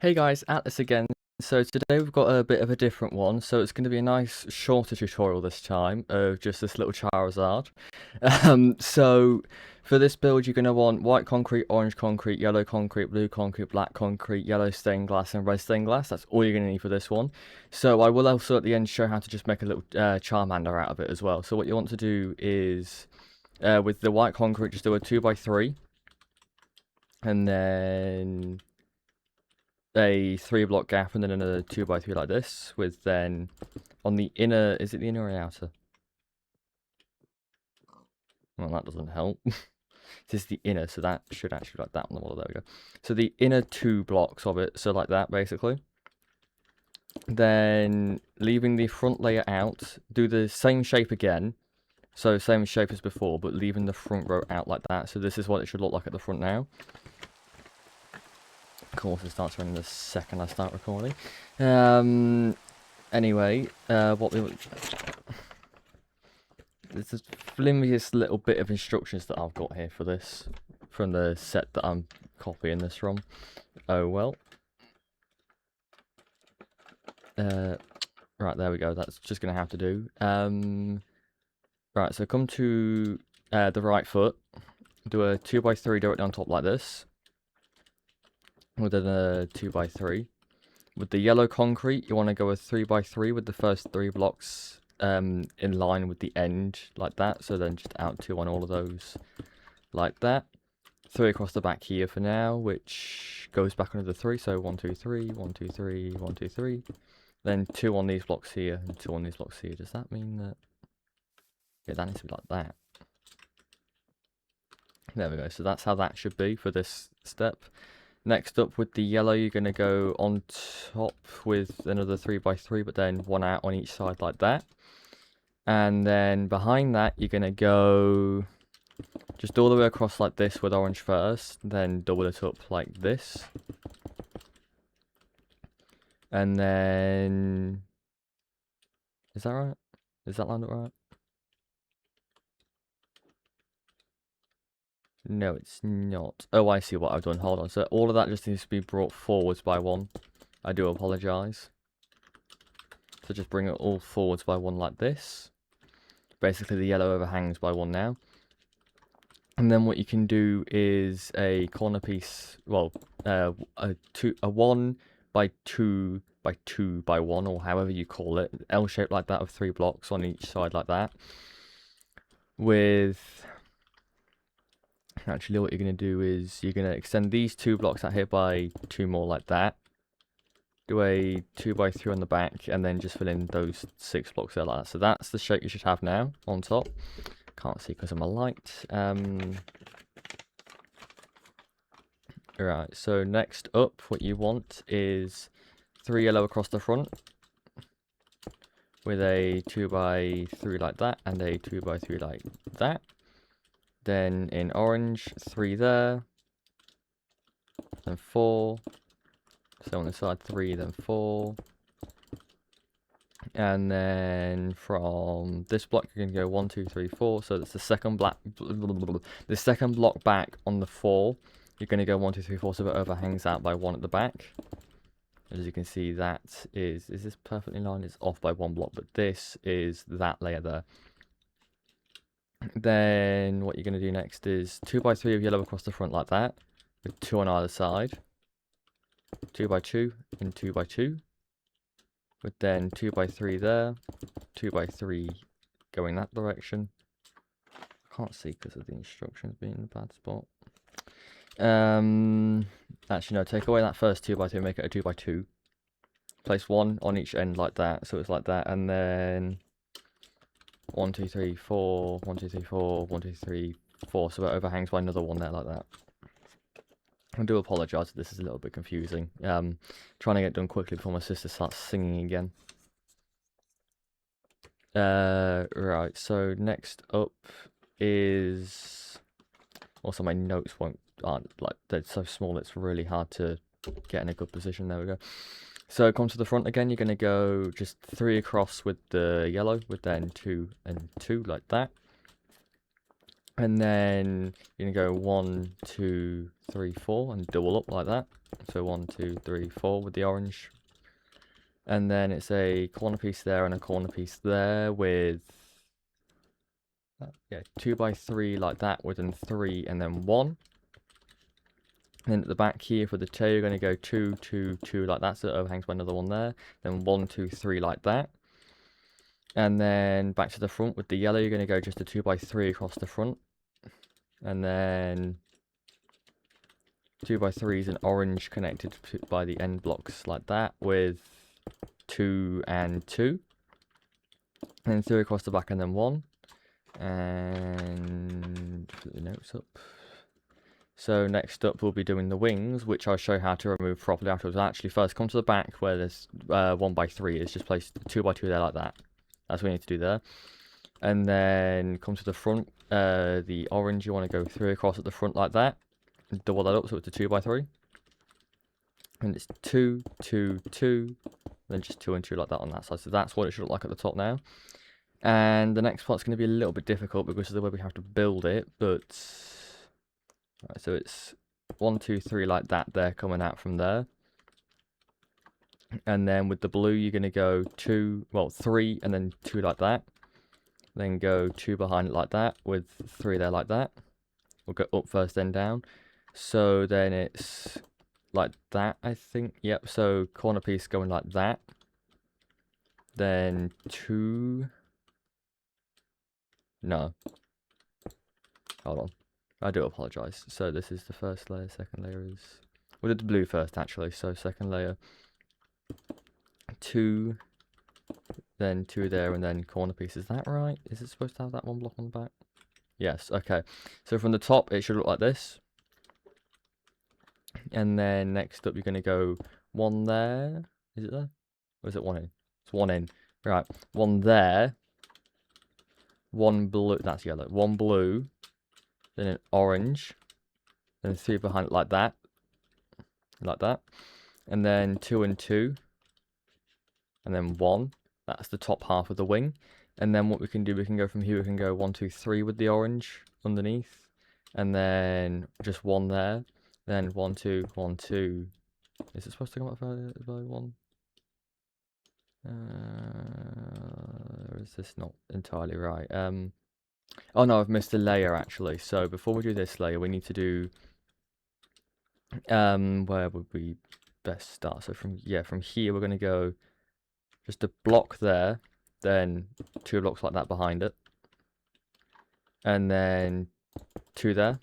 Hey guys, Atlas again. So today we've got a bit of a different one. So it's going to be a nice shorter tutorial this time of just this little Charizard. So for this build you're going to want white concrete, orange concrete, yellow concrete, blue concrete, black concrete, yellow stained glass and red stained glass. That's all you're going to need for this one. So I will also at the end show how to just make a little Charmander out of it as well. So what you want to do is with the white concrete just do a 2x3 and then a 3 block gap and then another 2x3 like this, with then on the inner, is it the inner or the outer? Well, that doesn't help. This is the inner, so that should actually like that on the model. There we go. So the inner 2 blocks of it, so like that basically. Then leaving the front layer out, do the same shape again. So same shape as before, but leaving the front row out like that. So this is what it should look like at the front now. Of course, it starts running the second I start recording. Anyway, there's the flimsiest little bit of instructions that I've got here for this, from the set that I'm copying this from. Oh well. Right, there we go. That's just gonna have to do. Right, so come to the right foot, do a 2x3 directly on top like this, with then a 2x3. With the yellow concrete, you want to go a 3x3 with the first 3 blocks in line with the end, like that. So then just out 2 on all of those, like that. 3 across the back here for now, which goes back under the 3. So 1, 2, 3, 1, 2, 3, 1, 2, 3. Then 2 on these blocks here and 2 on these blocks here. Does that mean that? Yeah, that needs to be like that. There we go. So that's how that should be for this step. Next up with the yellow, you're going to go on top with another 3x3, but then 1 out on each side like that. And then behind that, you're going to go just all the way across like this with orange first, then double it up like this. And then, is that right? Is that lined up right? No, it's not. Oh, I see what I've done. Hold on. So all of that just needs to be brought forwards by 1. I do apologise. So just bring it all forwards by 1 like this. Basically, the yellow overhangs by 1 now. And then what you can do is a corner piece, well, a 1 by 2 by 2 by 1, or however you call it, L shape like that of 3 blocks on each side like that. With, actually what you're going to do is you're going to extend these 2 blocks out here by 2 more like that. Do a 2x3 on the back and then just fill in those 6 blocks there like that. So that's the shape you should have now on top. Can't see because of my light. Right, so next up what you want is 3 yellow across the front with a 2x3 like that and a 2x3 like that. Then in orange, 3 there, then 4. So on the side 3, then 4. And then from this block you're going to go 1, 2, 3, 4. So that's the second block back on the 4. You're going to go 1, 2, 3, 4, so it overhangs out by 1 at the back. As you can see, that is this perfectly lined? It's off by 1 block, but this is that layer there. Then what you're going to do next is 2x3 of yellow across the front like that, with 2 on either side. 2x2 and 2x2. With then 2x3 there, 2x3 going that direction. I can't see because of the instructions being in a bad spot. Actually no, take away that first 2x3, make it a 2x2. Place 1 on each end like that, so it's like that, and then 1, 2, 3, 4, 1, 2, 3, 4, 1, 2, 3, 4, so it overhangs by another 1 there like that. I do apologise if this is a little bit confusing. Trying to get done quickly before my sister starts singing again. Right, so next up is... Also, my notes aren't like, they're so small it's really hard to get in a good position. There we go. So come to the front again, you're going to go just 3 across with the yellow, with then 2 and 2 like that. And then you're gonna go 1, 2, 3, 4 and double up like that. So 1, 2, 3, 4 with the orange. And then it's a corner piece there and a corner piece there with 2 by 3 like that, with 3 and then 1. And then at the back here for the tail, you're going to go 2, 2, 2 like that, so it overhangs by another one there. Then 1, 2, 3 like that. And then back to the front with the yellow, you're going to go just a 2 by 3 across the front. And then 2 by 3 is an orange connected by the end blocks like that, with 2 and 2. And then 3 across the back and then 1. And put the notes up. So next up we'll be doing the wings, which I'll show you how to remove properly afterwards. Actually, first come to the back where there's 1 by 3 is, just place 2 by 2 there like that. That's what you need to do there. And then come to the front, the orange, you want to go 3 across at the front like that. And double that up so it's a 2 by 3. And it's 2, 2, 2, then just 2 and 2 like that on that side. So that's what it should look like at the top now. And the next part's going to be a little bit difficult because of the way we have to build it, but right, so it's 1, 2, 3 like that there coming out from there. And then with the blue, you're going to go 3 and then 2 like that. Then go 2 behind it like that with 3 there like that. We'll go up first, then down. So then it's like that, I think. Yep, so corner piece going like that. Then 2. No. Hold on. I do apologise. So this is the first layer, second layer is... We did the blue first, actually. So second layer, 2, then 2 there, and then corner piece. Is that right? Is it supposed to have that one block on the back? Yes, okay. So from the top, it should look like this. And then next up, you're going to go 1 there. Is it there? Or is it 1 in? It's 1 in. Right. 1 there. 1 blue. That's yellow. 1 blue. Then an orange, then 3 behind it like that, and then 2 and 2, and then 1. That's the top half of the wing. And then what we can do, we can go from here, we can go 1, 2, 3 with the orange underneath, and then just 1 there, then 1, 2, 1, 2. Is it supposed to come up by 1? Or is this not entirely right? Oh no, I've missed a layer actually. So before we do this layer, we need to do where would we best start? So from here we're gonna go just a block there, then 2 blocks like that behind it, and then 2 there,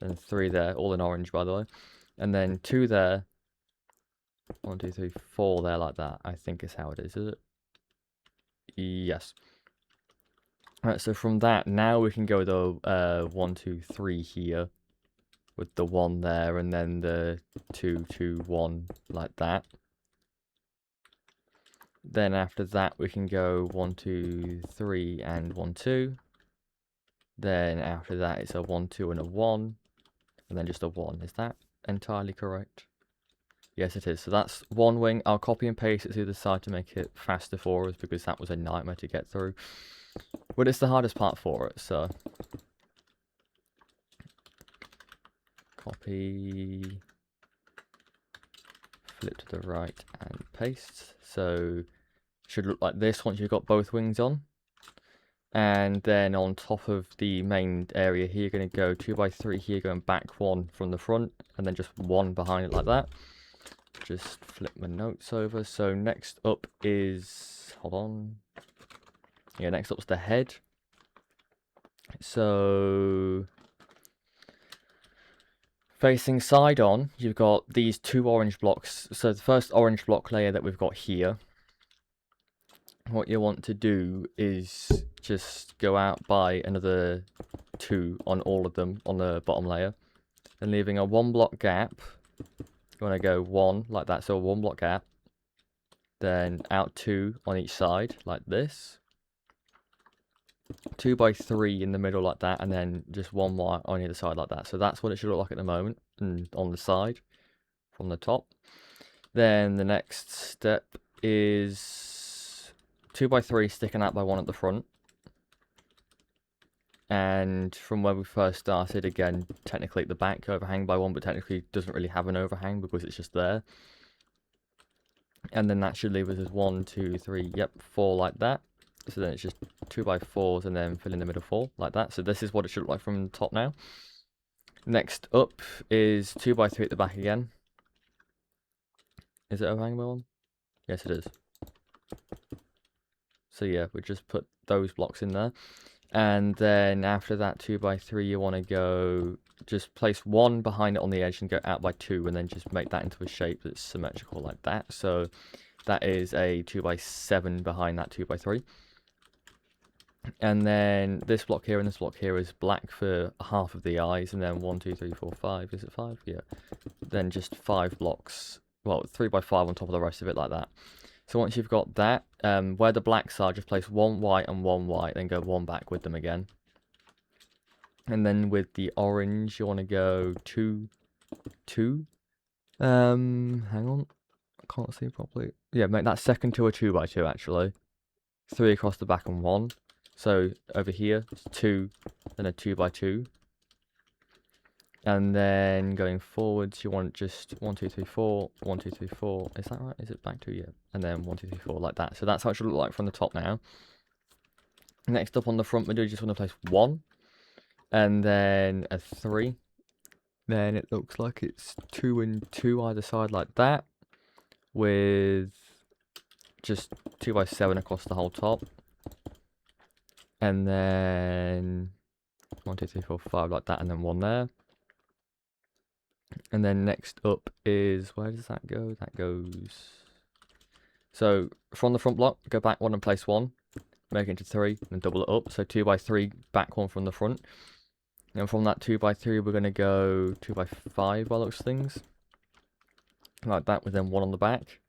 then 3 there, all in orange by the way, and then 2 there, 1, 2, 3, 4 there like that. I think is how it is it? Yes. Alright, so from that, now we can go the 1, 2, 3 here, with the 1 there, and then the 2, 2, 1 like that. Then after that, we can go 1, 2, 3, and 1, 2. Then after that, it's a 1, 2, and a 1, and then just a 1. Is that entirely correct? Yes, it is. So that's 1 wing. I'll copy and paste it to the side to make it faster for us, because that was a nightmare to get through. But it's the hardest part for it, so... Copy, flip to the right and paste. So should look like this once you've got both wings on. And then on top of the main area here, you're going to go 2 by 3 here, going back 1 from the front, and then just 1 behind it like that. Just flip my notes over. So next up is, hold on. Yeah, next up's the head. So facing side on, you've got these 2 orange blocks. So the first orange block layer that we've got here, what you want to do is just go out by another 2 on all of them on the bottom layer, and leaving a 1 block gap. You want to go 1 like that, so a 1 block gap, then out 2 on each side like this, 2 by 3 in the middle like that, and then just 1 more on either side like that. So that's what it should look like at the moment, and on the side from the top. Then the next step is 2 by 3 sticking out by 1 at the front, And from where we first started, again, technically at the back, overhang by 1, but technically doesn't really have an overhang because it's just there. And then that should leave us as 1, 2, 3, yep, 4 like that. So then it's just 2x4s and then fill in the middle 4 like that. So this is what it should look like from the top now. Next up is 2x3 at the back again. Is it overhang by 1? Yes, it is. So yeah, we just put those blocks in there. And then after that 2x3, you want to go, just place 1 behind it on the edge and go out by 2, and then just make that into a shape that's symmetrical like that. So that is a 2x7 behind that 2x3. And then this block here and this block here is black for half of the eyes, and then 1, 2, 3, 4, 5. Is it 5? Yeah. Then just 5 blocks. Well, 3x5 on top of the rest of it like that. So once you've got that, where the blacks are, just place 1 white and 1 white, then go 1 back with them again. And then with the orange, you want to go 2, 2. Hang on, I can't see properly. Yeah, make that second 2 a 2x2 actually. 3 across the back and 1. So over here, it's 2, then a 2x2. And then going forwards, you want just 1, 2, 3, 4, 1, 2, 3, 4. Is that right? Is it back 2? Yeah. And then 1, 2, 3, 4 like that. So that's how it should look like from the top now. Next up on the front window, you just want to place 1, and then a 3. Then it looks like it's 2 and 2 either side like that, with just 2x7 across the whole top. And then 1, 2, 3, 4, 5 like that, and then 1 there. And then next up is, where does that go? That goes, so from the front block, go back 1 and place 1, make it into 3, and double it up. So 2x3, back 1 from the front. And from that 2x3, we're going to go 2x5 by those things, like that, with then 1 on the back.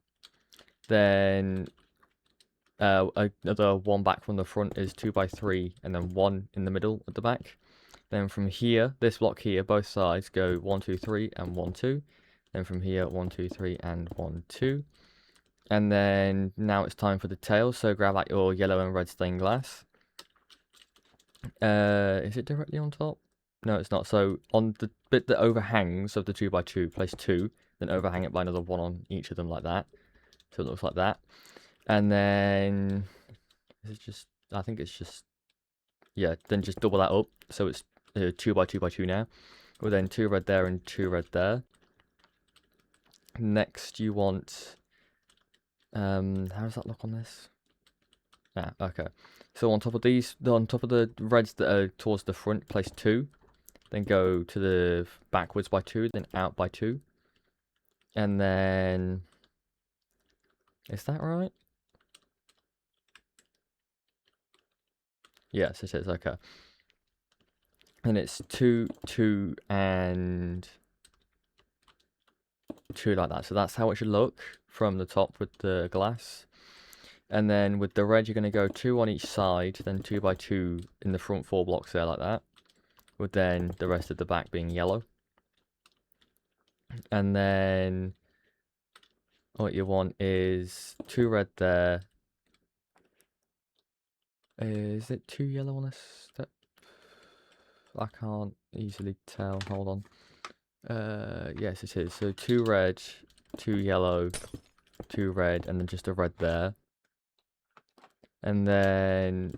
Then another 1 back from the front is 2x3, and then 1 in the middle at the back. Then from here, this block here, both sides go 1, 2, 3, and 1, 2. Then from here, 1, 2, 3, and 1, 2. And then now it's time for the tail. So grab out your yellow and red stained glass. Is it directly on top? No, it's not. So on the bit that overhangs of the 2x2, place 2, then overhang it by another 1 on each of them like that. So it looks like that. And then is it just, I think it's just, yeah, then just double that up. So it's 2x2x2 now. Well, then 2 red there and 2 red there. Next you want, how does that look on this? Ah, okay. So on top of these, on top of the reds that are towards the front, place 2. Then go to the backwards by 2, then out by 2. And then, is that right? Yes, it is, okay. And it's 2, 2, and 2 like that. So that's how it should look from the top with the glass. And then with the red, you're going to go 2 on each side, then 2x2 in the front 4 blocks there like that. With then the rest of the back being yellow. And then what you want is 2 red there. Is it 2 yellow on this step? I can't easily tell. Hold on. Yes, it is. So 2 red, 2 yellow, 2 red, and then just a red there. And then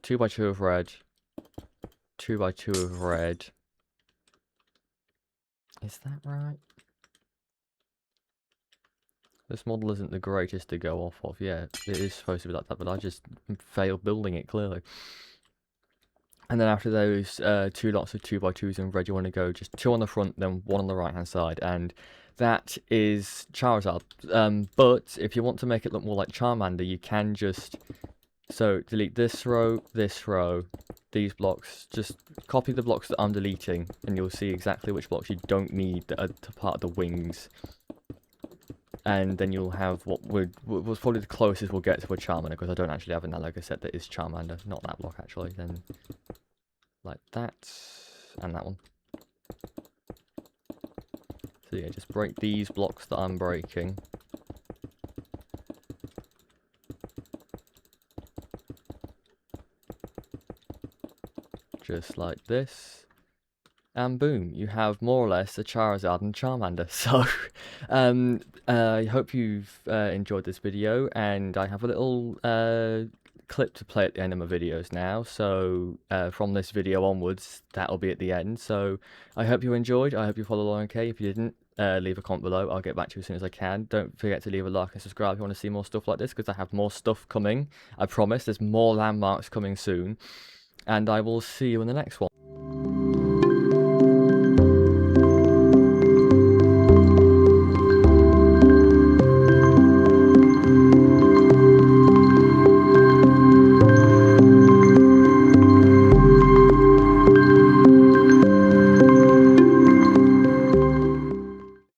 2x2 of red, 2x2 of red. Is that right? This model isn't the greatest to go off of. Yeah, it is supposed to be like that, but I just failed building it, clearly. And then after those 2 lots of 2x2s in red, you want to go just 2 on the front, then 1 on the right-hand side. And that is Charizard. But if you want to make it look more like Charmander, you can just, so delete this row, these blocks. Just copy the blocks that I'm deleting, and you'll see exactly which blocks you don't need that are part of the wings. And then you'll have what was probably the closest we'll get to a Charmander, because I don't actually have in that Lego set that is Charmander. Not that block, actually. Then like that, and that one. So yeah, just break these blocks that I'm breaking. just like this. And boom, you have more or less a Charizard and Charmander. So, I hope you've enjoyed this video, and I have a little clip to play at the end of my videos now. So, from this video onwards, that'll be at the end. So, I hope you enjoyed. I hope you followed along okay. If you didn't, leave a comment below. I'll get back to you as soon as I can. Don't forget to leave a like and subscribe if you want to see more stuff like this, because I have more stuff coming. I promise. There's more landmarks coming soon. And I will see you in the next one.